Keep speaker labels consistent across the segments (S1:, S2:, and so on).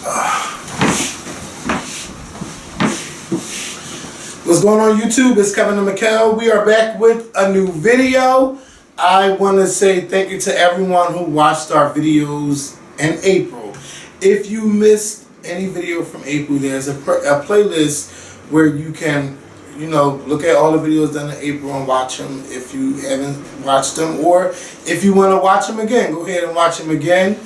S1: What's going on YouTube? It's Kevin and Mikkel. We are back with a new video. I want to say thank you to everyone who watched our videos in April. If you missed any video from April, there's a playlist where you can, look at all the videos done in April and watch them if you haven't watched them, or if you want to watch them again, go ahead and watch them again.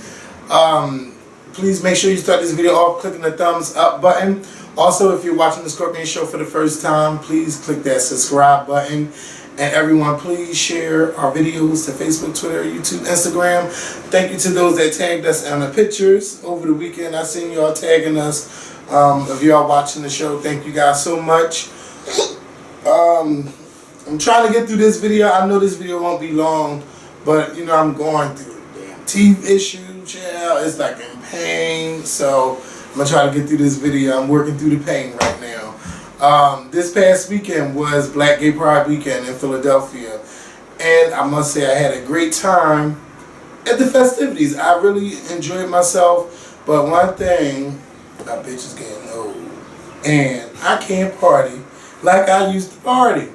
S1: Please make sure you start this video off clicking the thumbs up button. Also, if you're watching the Scorpion Show for the first time, please click that subscribe button. And everyone, please share our videos to Facebook, Twitter, YouTube, Instagram. Thank you to those that tagged us on the pictures over the weekend. I seen y'all tagging us. If y'all watching the show, thank you guys so much. I'm trying to get through this video. I know this video won't be long, but I'm going through a damn teeth issue, child. It's like in pain, so I'm gonna try to get through this video. I'm working through the pain right now. This past weekend was Black Gay Pride weekend in Philadelphia, and I must say I had a great time at the festivities. I really enjoyed myself, but one thing, my bitch is getting old, and I can't party like I used to party.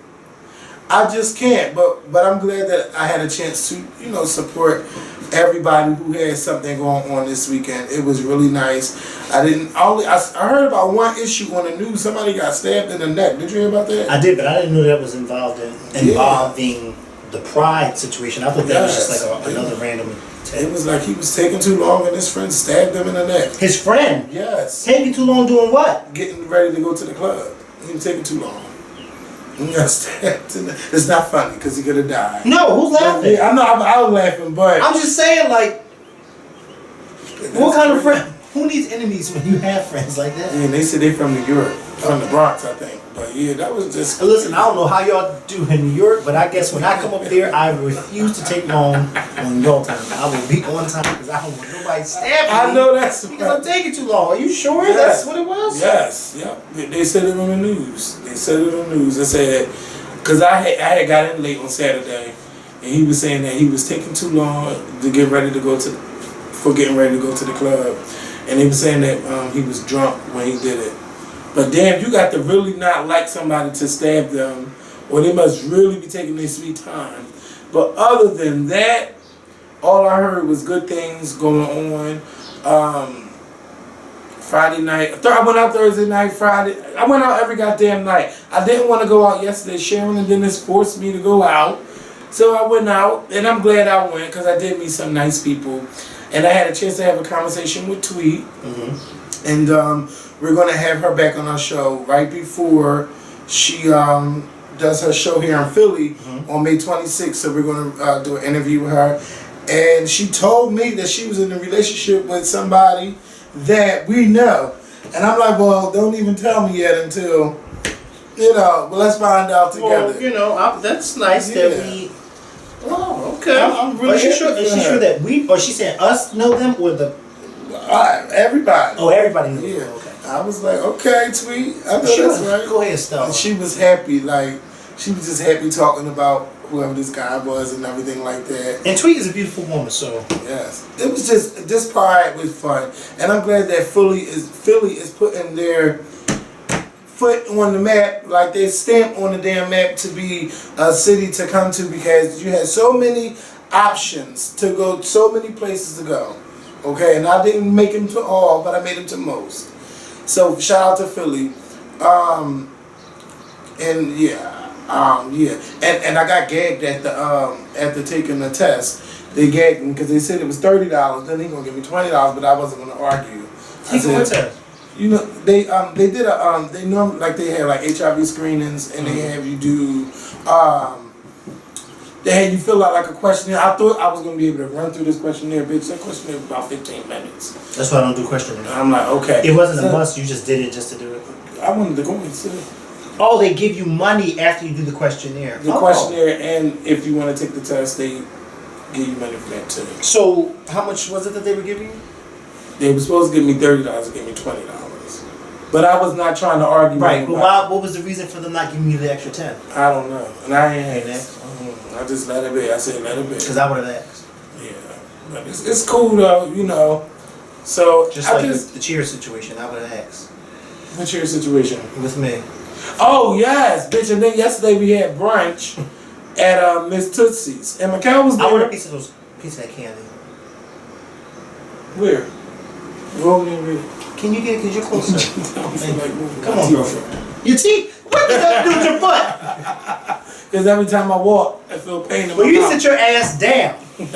S1: I just can't, but I'm glad that I had a chance to, support everybody who had something going on this weekend. It was really nice. I heard about one issue on the news. Somebody got stabbed in the neck. Did you hear about that?
S2: I did, but I didn't know that was involving the Pride situation. I thought that was just like another random attack.
S1: It was like he was taking too long and his friend stabbed him in the neck.
S2: His friend?
S1: Yes.
S2: Taking too long doing what?
S1: Getting ready to go to the club. He was taking too long. He got stabbed in the... It's not funny because he could have died.
S2: No, who's laughing?
S1: Yeah, I was laughing, but...
S2: I'm just saying, like, what kind of friend? Who needs enemies when you have friends like that?
S1: Yeah, they said they from New York. From the Bronx, I think. But yeah, that was just...
S2: Listen, I don't know how y'all do in New York, but I guess when I come up there, I refuse to take long on your time. I will be on time because I don't want nobody stabbing me.
S1: I know that's...
S2: Because I'm taking too long. Are you sure that's what it was?
S1: Yes, yep. They said it on the news. They said it on the news. They said... Because I had got in late on Saturday, and he was saying that he was taking too long to get ready to go to... For getting ready to go to the club. And he was saying that he was drunk when he did it. But damn, you got to really not like somebody to stab them, or they must really be taking their sweet time. But other than that, all I heard was good things going on. Friday night, I went out Thursday night, Friday. I went out every goddamn night. I didn't want to go out yesterday. Sharon and Dennis forced me to go out. So I went out, and I'm glad I went because I did meet some nice people. And I had a chance to have a conversation with Tweet. Mm-hmm. And we're going to have her back on our show right before she does her show here in Philly on May 26th. So we're going to do an interview with her. And she told me that she was in a relationship with somebody that we know. And I'm like, well, don't even tell me yet until, well, let's find out together.
S2: Well, that's nice that we... Oh, okay.
S1: I'm really
S2: Is she sure that we, or she said us know them, or the...
S1: everybody.
S2: Oh, everybody knows them.
S1: Yeah.
S2: Okay.
S1: I was like, okay, Tweet. I know that's right.
S2: Go ahead, Stella.
S1: And she was happy, she was just happy talking about whoever this guy was and everything like that.
S2: And Tweet is a beautiful woman, so.
S1: Yes. It was just, this Pride was fun. And I'm glad that Philly is putting their foot on the map, like they stamp on the damn map to be a city to come to, because you had so many options to go, so many places to go. Okay, and I didn't make them to all, but I made them to most. So shout out to Philly. And I got gagged at the taking the test. They gagged me because they said it was $30. Then they gonna give me $20, but I wasn't gonna argue.
S2: Taking what test?
S1: They did they normally, like, they had like HIV screenings, and they have you do they had you fill out like a questionnaire. I thought I was gonna be able to run through this questionnaire, bitch. That questionnaire was about 15 minutes.
S2: That's why I don't do questionnaire.
S1: I'm like, okay.
S2: It wasn't a must. You just did it just to do it.
S1: I wanted to go and see.
S2: Oh, they give you money after you do the questionnaire.
S1: The questionnaire, and if you want to take the test, they give you money for that too.
S2: So how much was it that they were giving you?
S1: They were supposed to give me $30. They gave me $20. But I was not trying to argue.
S2: Right, but what was the reason for them not giving you the extra 10?
S1: I don't know. And I ain't asked. I just let it be. I said let it be.
S2: Because I would have asked.
S1: Yeah. But it's cool though, So
S2: Just like the cheer situation, I would have asked.
S1: What's your situation?
S2: With me.
S1: Oh yes, bitch! And then yesterday we had brunch at Miss Tootsie's, and Mikhail was there.
S2: I want a piece of that candy.
S1: Where? Rolling.
S2: Can you get it? Cause you're closer.
S1: Come on, girlfriend.
S2: Your teeth? What does that do with your butt?
S1: Because every time I walk, I feel pain in my
S2: you
S1: mouth.
S2: sit your ass down.
S1: You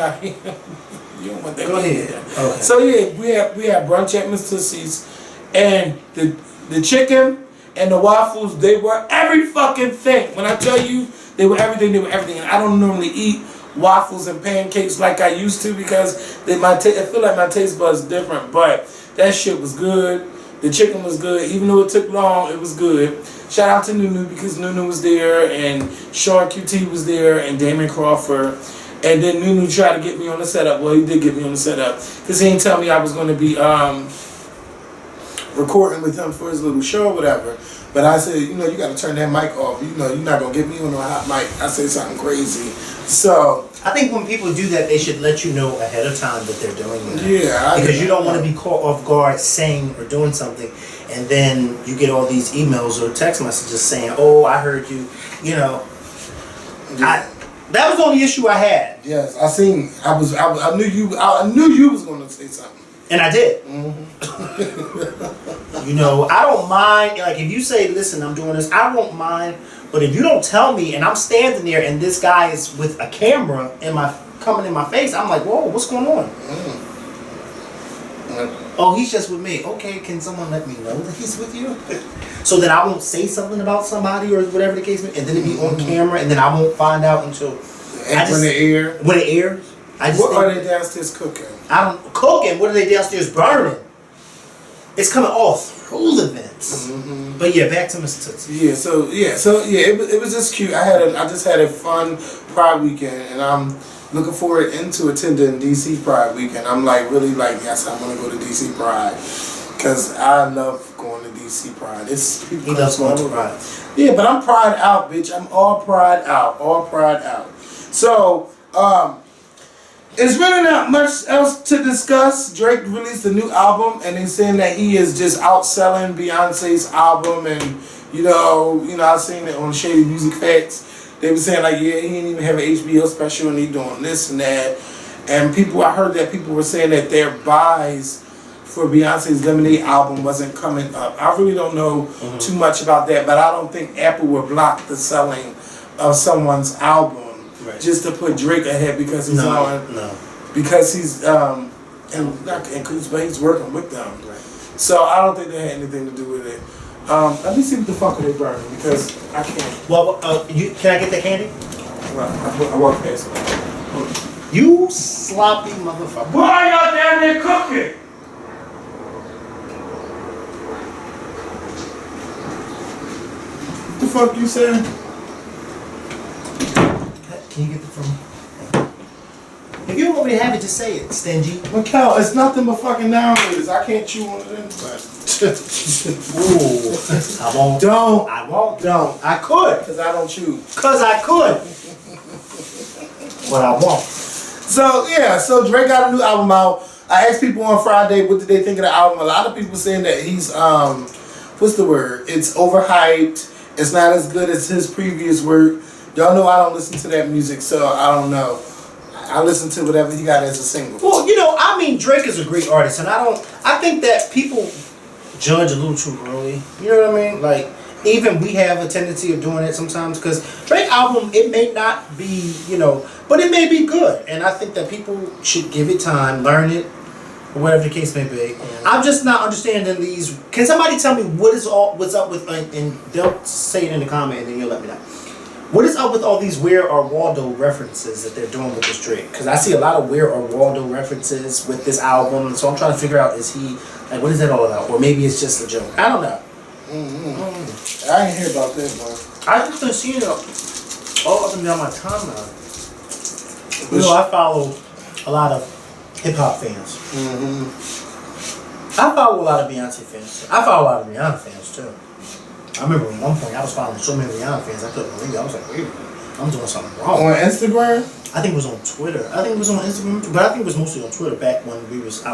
S1: don't want that.
S2: Go ahead. Okay.
S1: So yeah, we had brunch at Miss Tootsie's, and the chicken and the waffles, they were every fucking thing. When I tell you they were everything, they were everything. And I don't normally eat waffles and pancakes like I used to because I feel like my taste buds different. But that shit was good. The chicken was good. Even though it took long, it was good. Shout out to Nunu because Nunu was there and Sean QT was there and Damon Crawford. And then Nunu tried to get me on the setup. Well, he did get me on the setup because he didn't tell me I was going to be recording with him for his little show or whatever. But I said, you got to turn that mic off. You're not going to get me on a hot mic. I said something crazy. So
S2: I think when people do that, they should let you know ahead of time that they're doing that.
S1: Yeah.
S2: Because you don't want to be caught off guard saying or doing something, and then you get all these emails or text messages saying, "Oh, I heard you." That was the only issue I had.
S1: Yes, I seen. I knew you. I knew you was going to say something.
S2: And I did.
S1: Mm-hmm.
S2: I don't mind. Like, if you say, listen, I'm doing this, I won't mind. But if you don't tell me and I'm standing there and this guy is with a camera coming in my face, I'm like, whoa, what's going on? Oh, he's just with me. Okay, can someone let me know that he's with you? So that I won't say something about somebody or whatever the case may be, and then it be on camera, and then I won't find out until...
S1: when it airs?
S2: When it airs.
S1: What are they downstairs cooking?
S2: Cooking? What are they downstairs burning? It's coming all through the vents. Mm-hmm. But yeah, back to Mr. Tootsie.
S1: It was just cute. I just had a fun Pride weekend, and I'm looking forward into attending DC Pride weekend. I'm yes, I want to go to DC Pride because I love going to DC Pride.
S2: He loves going to Pride.
S1: Yeah, but I'm Pride out, bitch. I'm all Pride out. All Pride out. So, it's really not much else to discuss. Drake released a new album, and they're saying that he is just outselling Beyonce's album, and I seen it on Shady Music Facts. They were saying he didn't even have an HBO special, and he doing this and that. And I heard that people were saying that their buys for Beyonce's Lemonade album wasn't coming up. I really don't know too much about that, but I don't think Apple would block the selling of someone's album. Right. Just to put Drake ahead because he's because he's but he's working with them. Right. So I don't think they had anything to do with it. Let me see what the fuck are they burning because I can't.
S2: Well, can I get the candy?
S1: Well, I walked past it.
S2: You sloppy motherfucker!
S1: Why are y'all down there cooking? What the fuck you saying?
S2: Can you get the phone? If you don't want me to have it, just say it, stingy.
S1: Mikhail, it's nothing but fucking downloads. I can't chew on it anyway.
S2: Ooh. I won't.
S1: Don't.
S2: I won't.
S1: Don't.
S2: I could.
S1: Because I don't chew.
S2: Because I could. But I won't.
S1: So Drake got a new album out. I asked people on Friday what did they think of the album. A lot of people saying that he's, what's the word? It's overhyped. It's not as good as his previous work. Y'all know I don't listen to that music, so I don't know. I listen to whatever he got as a single.
S2: Well, Drake is a great artist, and I think that people judge a little too early. You know what I mean? Like, even we have a tendency of doing it sometimes, because Drake album, it may not be, but it may be good. And I think that people should give it time, learn it, or whatever the case may be. Mm-hmm. I'm just not understanding these. Can somebody tell me what's up with, and they'll say it in the comment, and then you'll let me know. What is up with all these Where Are Waldo references that they're doing with this Drake? Because I see a lot of Where Are Waldo references with this album, so I'm trying to figure out, is he, what is that all about? Or maybe it's just a joke. I don't know.
S1: I ain't hear about that, bro.
S2: I just been seeing it all up and down my timeline. I follow a lot of hip-hop fans. I follow a lot of Beyonce fans. I follow a lot of Rihanna fans, too. I remember at one point I was following so many Rihanna fans I couldn't believe it. I was like, wait a minute, I'm doing something wrong.
S1: On Instagram?
S2: I think it was on Twitter. I think it was on Instagram, but I think it was mostly on Twitter back when I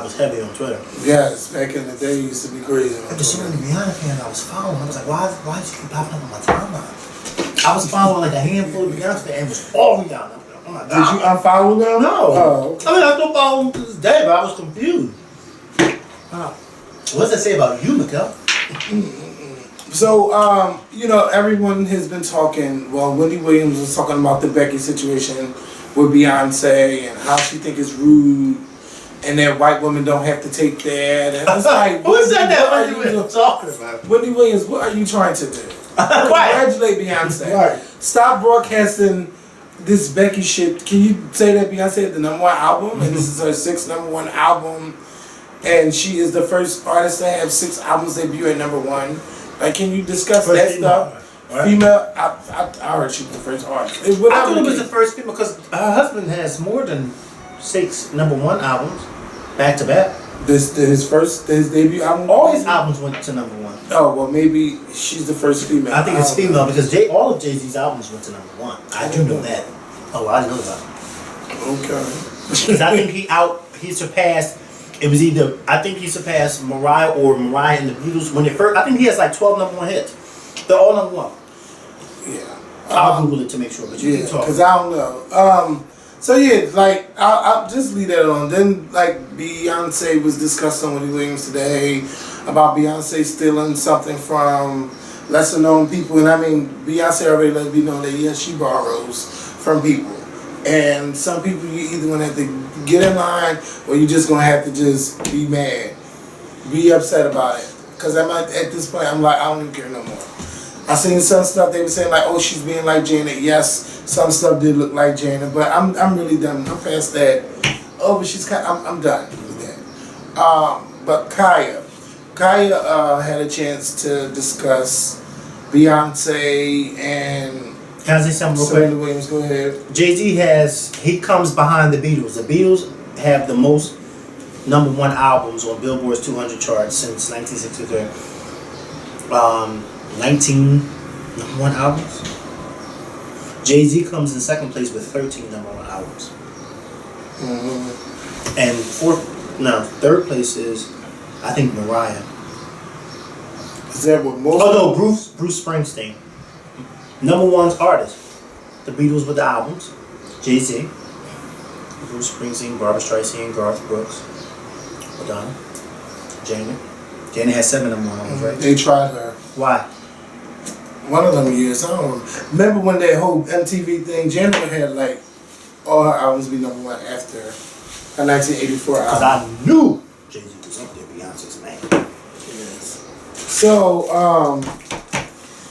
S2: was heavy on Twitter.
S1: Yes, back in the day, it used to be crazy.
S2: There's so many Beyonce fans I was following. I was like, why did you keep popping up on my timeline? I was following like a handful of Beyonce fans, and it was all Rihanna. I was like, oh my God.
S1: Did you unfollow them?
S2: No.
S1: Oh.
S2: I mean, I still follow them to this day, but I was confused. What does that say about you, Mikkel?
S1: So, you know, everyone has been talking. Well, Wendy Williams was talking about the Becky situation with Beyonce and how she think it's rude, and that white women don't have to take that. And it's like,
S2: who said that?
S1: What
S2: What are you talking about?
S1: Wendy Williams, what are you trying to do? Congratulate Beyonce.
S2: Right.
S1: Stop broadcasting this Becky shit. Can you say that Beyonce had the #1 album, and this is her 6th #1 album, and she is the first artist to have 6 albums debut at #1? Like, can you discuss
S2: First
S1: that
S2: female.
S1: stuff?
S2: Right.
S1: Female, I heard she was the first artist.
S2: I thought it was the first female because her husband has more than 6 #1 albums back to back.
S1: his debut album.
S2: All his albums went to #1.
S1: Oh well, maybe she's the first female.
S2: I think it's female because all of Jay-Z's albums went to #1. I do know that. Oh, I know that.
S1: Okay.
S2: Because I think he surpassed. It was either I think he surpassed Mariah or Mariah and the Beatles when they first. I think he has like 12 #1 hits. They're all #1.
S1: Yeah.
S2: I'll Google it to make sure, but you can talk.
S1: Because I don't know. So yeah, like I'll just leave that alone. Then like Beyonce was discussing with Williams today about Beyonce stealing something from lesser known people, and I mean Beyonce already let me know that yes, she borrows from people, and some people you either gonna have to get in line or you just gonna have to just be mad, be upset about it. Because at this point I'm like I don't even care no more. I seen some stuff they were saying like, oh, she's being like Janet. Yes, some stuff did look like Janet, but I'm really done. I'm past that. Oh, but I'm done with that. But Khia had a chance to discuss Beyonce and.
S2: Can I say something real
S1: Serena
S2: quick?
S1: Williams, go ahead.
S2: Jay-Z he comes behind the Beatles. The Beatles have the most #1 albums on Billboard's 200 charts since 1963. 19 #1 albums. Jay-Z comes in second place with 13 #1 albums.
S1: Mm-hmm.
S2: And third place is, I think, Mariah.
S1: Is that what most?
S2: Oh no, Bruce Springsteen. #1's artist. The Beatles with the albums. Jay-Z. Bruce Springsteen, Barbra Streisand, Garth Brooks, Madonna, Janet. Janet has 7 #1 albums, right?
S1: They tried her.
S2: Why?
S1: One of them years, I don't remember when that whole MTV thing. Janet had like all her albums be #1 after her 1984 album.
S2: Because I knew Jay-Z was up there, Beyonce's man.
S1: Yes.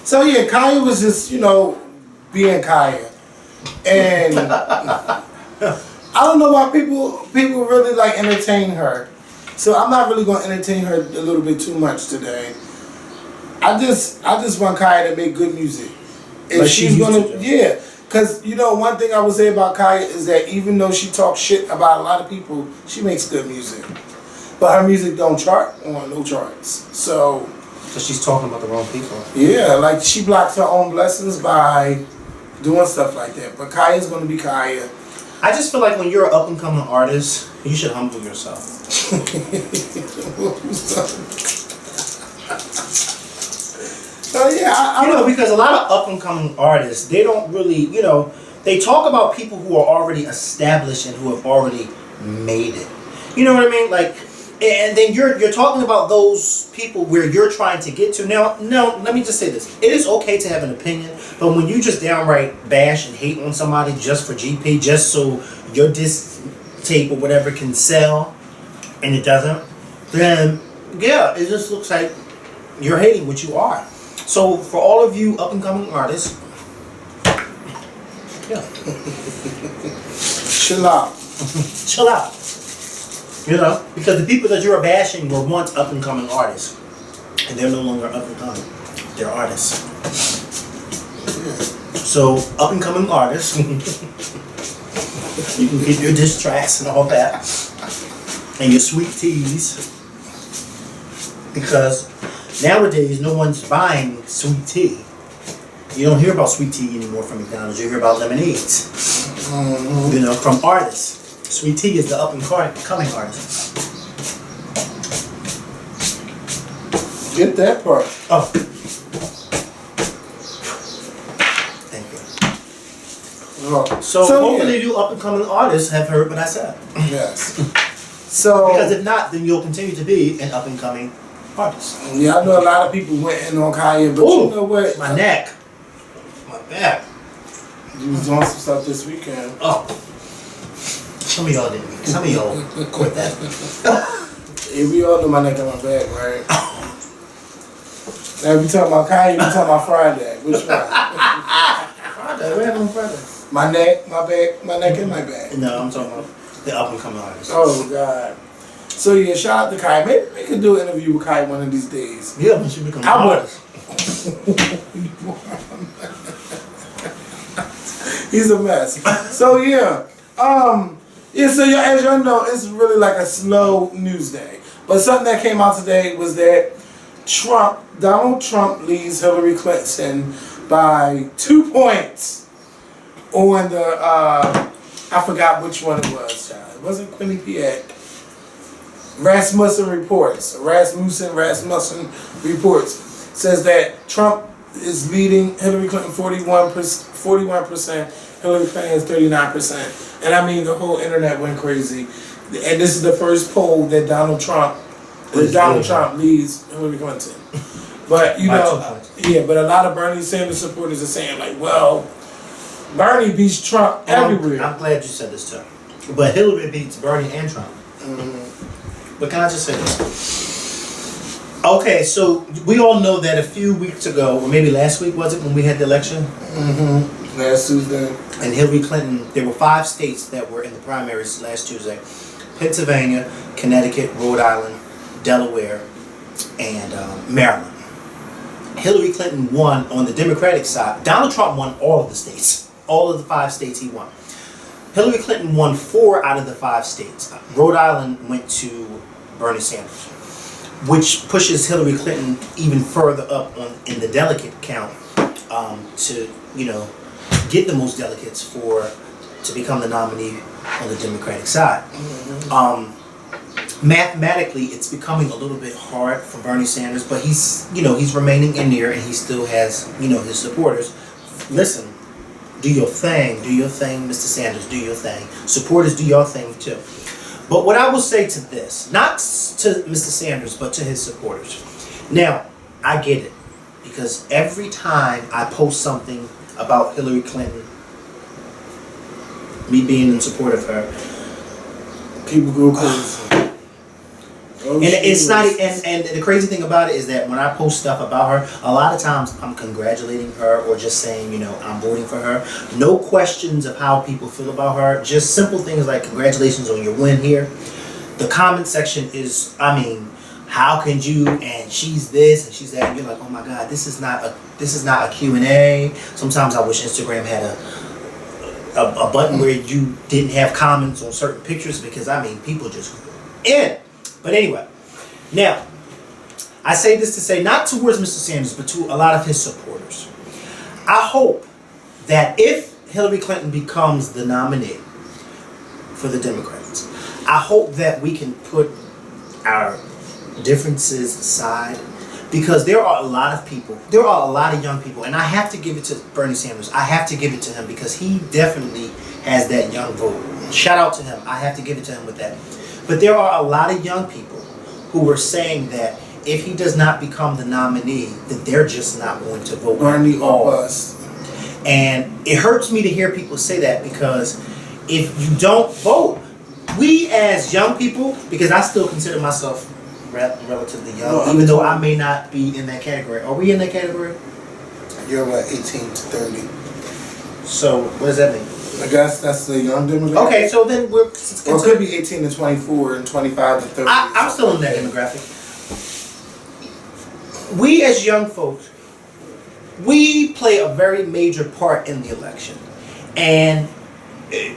S1: So yeah, Khia was just being Khia, and I don't know why people really like entertain her. So I'm not really gonna entertain her a little bit too much today. I just want Khia to make good music. If
S2: like
S1: she's gonna, yeah, because one thing I would say about Khia is that even though she talks shit about a lot of people, she makes good music. But her music don't chart on no charts. So.
S2: Because she's talking about the wrong people.
S1: Yeah, like she blocks her own blessings by doing stuff like that. But Khia's gonna be Khia.
S2: I just feel like when you're an up and coming artist, you should humble yourself.
S1: So yeah, I
S2: because a lot of up and coming artists, they don't really, they talk about people who are already established and who have already made it. You know what I mean? Like, and then you're talking about those people where you're trying to get to. Now, let me just say this. It is okay to have an opinion, but when you just downright bash and hate on somebody just for GP, just so your disc tape or whatever can sell, and it doesn't, then, yeah, it just looks like you're hating what you are. So, for all of you up and coming artists, yeah.
S1: chill out.
S2: Chill out. Because the people that you're bashing were once up and coming artists, and they're no longer up and coming. They're artists. So up and coming artists, you can get your diss tracks and all that, and your sweet teas, because nowadays no one's buying sweet tea. You don't hear about sweet tea anymore from McDonald's. You hear about lemonades. You know, from artists. Sweet Tea is the up and coming artist.
S1: Get that part.
S2: Oh. Thank you.
S1: Oh.
S2: So hopefully you up and coming artists have heard what I said.
S1: Yes. So
S2: because if not, then you'll continue to be an up and coming artist.
S1: Yeah, I know a lot of people went in on Khia, but you know what?
S2: My neck. My back.
S1: You was doing some stuff this weekend.
S2: Oh. Some of y'all didn't. Some of y'all quit that.
S1: Yeah, we all know my neck and my back, right? Now, if you talking about Khia, you talking about Friday. Which one?
S2: Friday? What happened on Friday?
S1: My neck, my back, my neck and my back.
S2: No, I'm talking about the up and coming artists.
S1: Oh, God. So, yeah, shout out to Khia. Maybe we can do an interview with Khia one of these days.
S2: Yeah, when she becomes an artist.
S1: He's a mess. So, yeah. So as y'all know, it's really like a slow news day. But something that came out today was that Donald Trump leads Hillary Clinton by 2 points on the, I forgot which one it was, child. It wasn't Quinnipiac. Rasmussen reports says that Trump is leading Hillary Clinton 41%. Hillary Clinton has 39%. And I mean, the whole internet went crazy. And this is the first poll that Donald Trump leads Hillary Clinton. But, you know, but a lot of Bernie Sanders supporters are saying, like, well, Bernie beats Trump everywhere.
S2: I'm glad you said this, too. But Hillary beats Bernie and Trump. But can I just say this? Okay, so we all know that a few weeks ago, or maybe last week, was it, when we had the election?
S1: Last Tuesday.
S2: And Hillary Clinton, there were 5 states that were in the primaries last Tuesday. Pennsylvania, Connecticut, Rhode Island, Delaware, and Maryland. Hillary Clinton won on the Democratic side. Donald Trump won all of the states. All of the 5 states he won. Hillary Clinton won 4 out of the 5 states. Rhode Island went to Bernie Sanders, which pushes Hillary Clinton even further up in the delegate count to, you know, get the most delegates to become the nominee on the Democratic side. Mathematically, it's becoming a little bit hard for Bernie Sanders, but he's remaining in there, and he still has, his supporters. Listen, do your thing, Mr. Sanders, do your thing. Supporters, do your thing too. But what I will say to this, not to Mr. Sanders, but to his supporters. Now, I get it, because every time I post something about Hillary Clinton, me being in support of her,
S1: people go crazy.
S2: And it's not, and the crazy thing about it is that when I post stuff about her, a lot of times I'm congratulating her or just saying, I'm voting for her. No questions of how people feel about her. Just simple things like congratulations on your win here. The comment section is, how can you, and she's this and she's that, and you're like, oh my God, this is not a Q&A. Sometimes I wish Instagram had a button where you didn't have comments on certain pictures, because people just in. But anyway, now, I say this to say, not towards Mr. Sanders, but to a lot of his supporters. I hope that if Hillary Clinton becomes the nominee for the Democrats, I hope that we can put our differences aside, because there are a lot of young people, and I have to give it to Bernie Sanders. I have to give it to him, because he definitely has that young vote. Shout out to him. I have to give it to him with that. But there are a lot of young people who are saying that if he does not become the nominee, that they're just not going to vote.
S1: Bernie or bust.
S2: And it hurts me to hear people say that, because if you don't vote, we as young people, because I still consider myself relatively young, even though I may not be in that category. Are we in that category?
S1: You're like 18 to 30.
S2: So what does that mean?
S1: I guess that's the young demographic.
S2: Okay, so then we're...
S1: Or it could be 18 to 24 and 25 to 30.
S2: I'm still in that demographic. We as young folks, we play a very major part in the election. And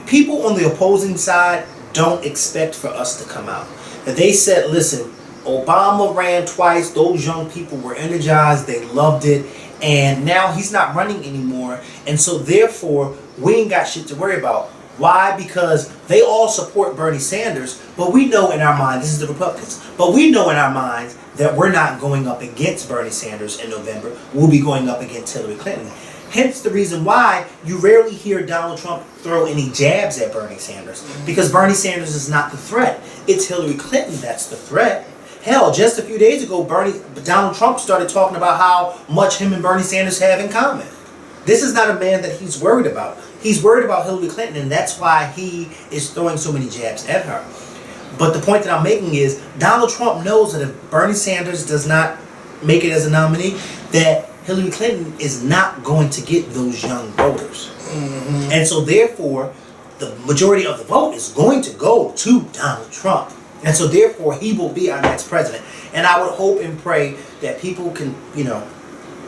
S2: people on the opposing side don't expect for us to come out. They said, listen, Obama ran twice, those young people were energized, they loved it, and now he's not running anymore, and so therefore we ain't got shit to worry about. Why? Because they all support Bernie Sanders, but we know in our mind, this is the Republicans, but we know in our minds that we're not going up against Bernie Sanders in November. We'll be going up against Hillary Clinton. Hence the reason why you rarely hear Donald Trump throw any jabs at Bernie Sanders. Because Bernie Sanders is not the threat. It's Hillary Clinton that's the threat. Hell, just a few days ago, Donald Trump started talking about how much him and Bernie Sanders have in common. This is not a man that he's worried about. He's worried about Hillary Clinton, and that's why he is throwing so many jabs at her. But the point that I'm making is Donald Trump knows that if Bernie Sanders does not make it as a nominee, that Hillary Clinton is not going to get those young voters. Mm-hmm. And so therefore, the majority of the vote is going to go to Donald Trump. And so therefore, he will be our next president. And I would hope and pray that people can,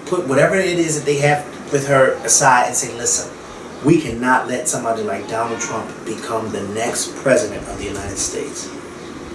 S2: put whatever it is that they have with her aside and say, listen, we cannot let somebody like Donald Trump become the next president of the United States.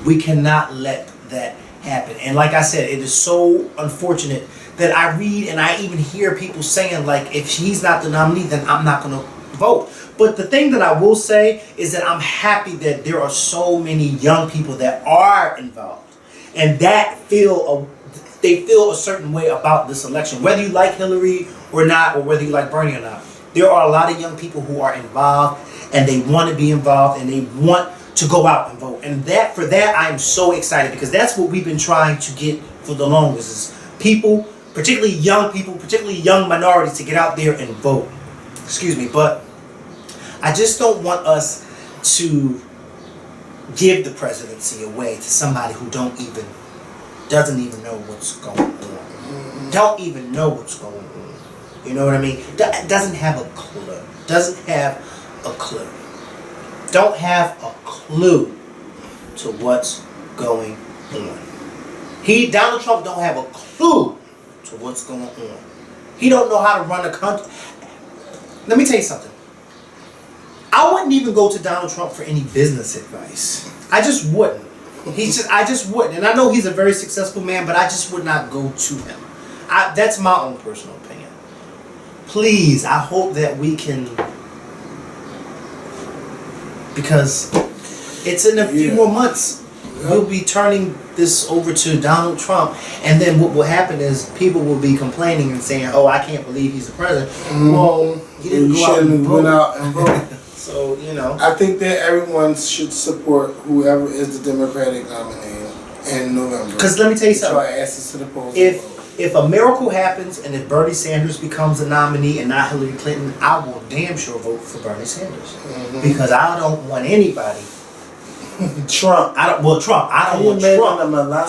S2: We cannot let that happen. And like I said, it is so unfortunate that I read and I even hear people saying, like, if he's not the nominee, then I'm not going to vote. But the thing that I will say is that I'm happy that there are so many young people that are involved and that they feel a certain way about this election, whether you like Hillary or not, or whether you like Bernie or not. There are a lot of young people who are involved and they want to be involved and they want to go out and vote. And for that, I'm so excited because that's what we've been trying to get for the longest is people, particularly young minorities, to get out there and vote. Excuse me, but I just don't want us to give the presidency away to somebody who doesn't even know what's going on. Mm-hmm. Don't even know what's going on. You know what I mean? Doesn't have a clue. Doesn't have a clue. Don't have a clue to what's going on. Donald Trump don't have a clue to what's going on. He don't know how to run a country. Let me tell you something. I wouldn't even go to Donald Trump for any business advice. I just wouldn't. I just wouldn't. And I know he's a very successful man, but I just would not go to him. That's my own personal opinion. Please, I hope that we can, because it's in a few more months, we'll be turning this over to Donald Trump, and then what will happen is people will be complaining and saying, oh, I can't believe he's the president. Mm-hmm. Well, he didn't go out and vote. So,
S1: I think that everyone should support whoever is the Democratic nominee in November.
S2: Because let me tell you something.
S1: Try asses to the polls.
S2: If a miracle happens and if Bernie Sanders becomes a nominee and not Hillary Clinton, I will damn sure vote for Bernie Sanders. Mm-hmm. Because I don't want anybody.
S1: Trump.
S2: I don't want Trump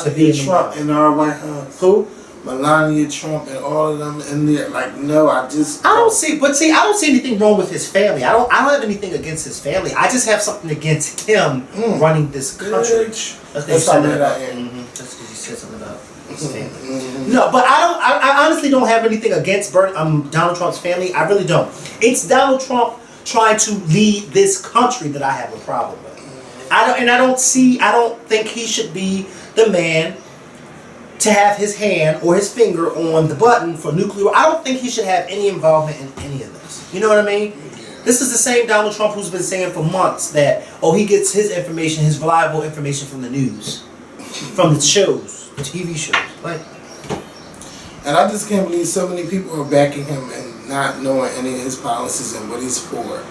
S1: to be Trump in our White House.
S2: Who?
S1: Melania Trump and all of them in there. Like, no, I don't
S2: see anything wrong with his family. I don't have anything against his family. I just have something against him running this country. That's something about him. That's because you said something about his family. Mm-hmm. No, but I honestly don't have anything against Donald Trump's family. I really don't. It's Donald Trump trying to lead this country that I have a problem with. I don't think he should be the man to have his hand or his finger on the button for nuclear. I don't think he should have any involvement in any of this. You know what I mean? Yeah. This is the same Donald Trump who's been saying for months that, he gets his information, his reliable information from the news, from the shows, the TV shows. Like,
S1: and I just can't believe so many people are backing him and not knowing any of his policies and what he's for.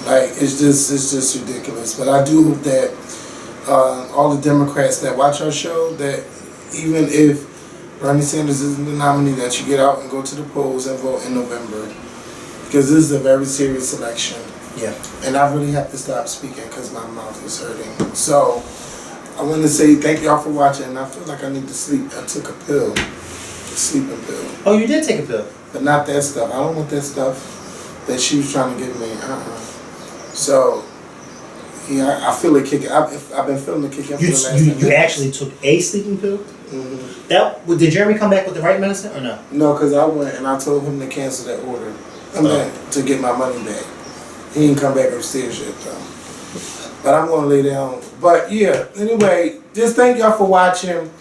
S1: Like, it's just ridiculous. But I do hope that all the Democrats that watch our show, that even if Bernie Sanders isn't the nominee, that you get out and go to the polls and vote in November. Because this is a very serious election.
S2: Yeah.
S1: And I really have to stop speaking because my mouth is hurting. So, I want to say thank y'all for watching. And I feel like I need to sleep. I took a pill. A sleeping pill.
S2: Oh, you did take a pill?
S1: But not that stuff. I don't want that stuff that she was trying to give me. So, yeah, I feel it kicking. I've been feeling it kicking for the last
S2: You actually took a sleeping pill? Mm-hmm. Did Jeremy come back with the right medicine or no?
S1: No, because I went and I told him to cancel that order. To get my money back. He didn't come back upstairs yet, though. But I'm going to lay down. But, yeah, anyway, just thank y'all for watching.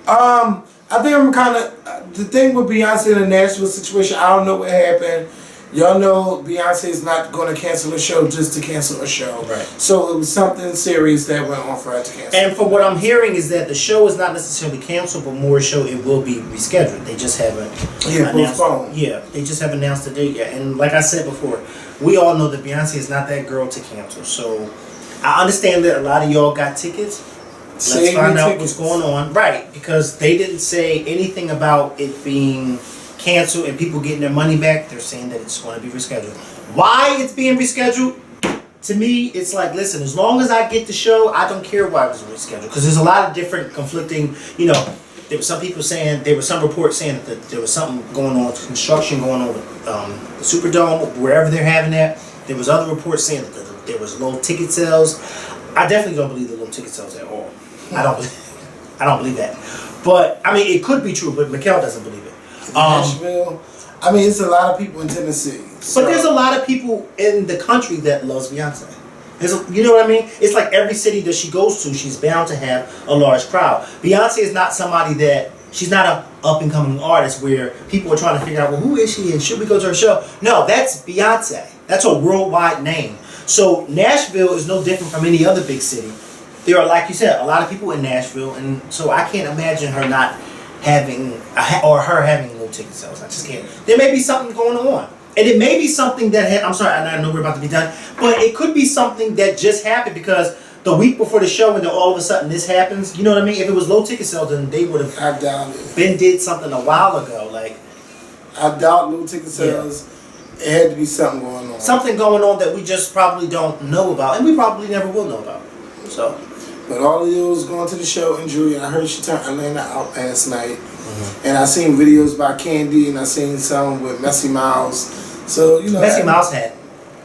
S1: I think I'm kind of... the thing with Beyonce and the Nashville situation, I don't know what happened. Y'all know Beyonce is not going to cancel a show just to cancel a show.
S2: Right.
S1: So it was something serious that went on for her to cancel.
S2: And from what I'm hearing is that the show is not necessarily canceled, but more show it will be rescheduled. They just haven't announced.
S1: Postponed.
S2: Yeah, they just haven't announced the date yet. And like I said before, we all know that Beyonce is not that girl to cancel. So I understand that a lot of y'all got tickets. Let's find out what's going on. Right, because they didn't say anything about it being canceled and people getting their money back. They're saying that it's going to be rescheduled. Why it's being rescheduled? To me, it's like, listen, as long as I get the show, I don't care why it was rescheduled. Because there's a lot of different conflicting, you know, there were some people saying, there were some reports saying that there was something going on, construction going on with the Superdome, wherever they're having that. There was other reports saying that there was low ticket sales. I definitely don't believe the low ticket sales at all. I don't believe that. But, I mean, it could be true, but Mikkel doesn't believe it.
S1: Nashville. I mean, it's a lot of people in Tennessee. So.
S2: But there's a lot of people in the country that loves Beyonce. You know what I mean? It's like every city that she goes to, she's bound to have a large crowd. Beyonce is not somebody that, she's not an up-and-coming artist where people are trying to figure out, well, who is she and should we go to her show? No, that's Beyonce. That's a worldwide name. So Nashville is no different from any other big city. There are, like you said, a lot of people in Nashville, and so I can't imagine her not having, or her having no ticket sales. I just can't. There may be something going on. And it may be something that, I'm sorry, I know we're about to be done, but it could be something that just happened because the week before the show, and then all of a sudden this happens, you know what I mean? If it was low ticket sales, then they would have
S1: I doubt it.
S2: been did something a while ago. Like,
S1: I doubt low ticket sales. Yeah. It had to be something going on.
S2: Something going on that we just probably don't know about, and we probably never will know about. So.
S1: But all of you was going to the show in Julia. I heard she turned Atlanta out last night. And I seen videos by Candy, and I seen some with Messy Miles. So, you know.
S2: Messy Miles had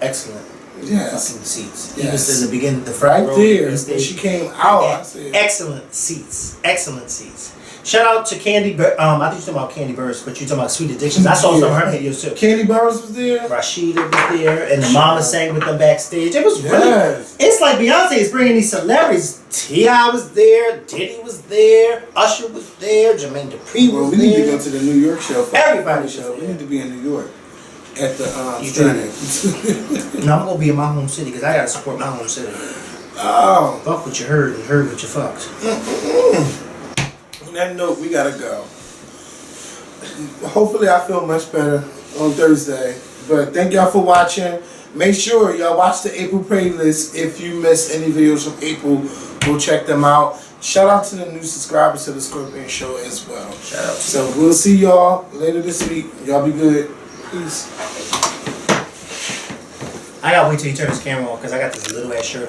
S2: excellent
S1: fucking
S2: seats.
S1: Yes.
S2: He was in the beginning, the front row.
S1: Right there. When she came out, I said.
S2: Excellent seats. Excellent seats. Shout out to Candy. I think you're talking about Candy Burst, but you're talking about Sweet Addictions. I saw some of her videos too.
S1: Candy Burst was there.
S2: Rashida was there, and the mama sang with them backstage. It was really. It's like Beyonce is bringing these celebrities. T.I. was there, Diddy was there, Usher was there, Jermaine Dupri was there.
S1: We need to go to the New York show.
S2: Everybody's
S1: show. We need to be in New York at the
S2: stadium. No, I'm gonna be in my home city because I gotta support my home city.
S1: Oh.
S2: Fuck what you heard and heard what you fucked.
S1: On that note, we gotta go. Hopefully I feel much better on Thursday. But thank y'all for watching. Make sure y'all watch the April playlist. If you missed any videos from April, go check them out. Shout out to the new subscribers to the Scorpion Show as well.
S2: Shout out.
S1: So we'll see y'all later this week. Y'all be good. Peace.
S2: I gotta wait till you turn this camera on because I got this little ass shirt on.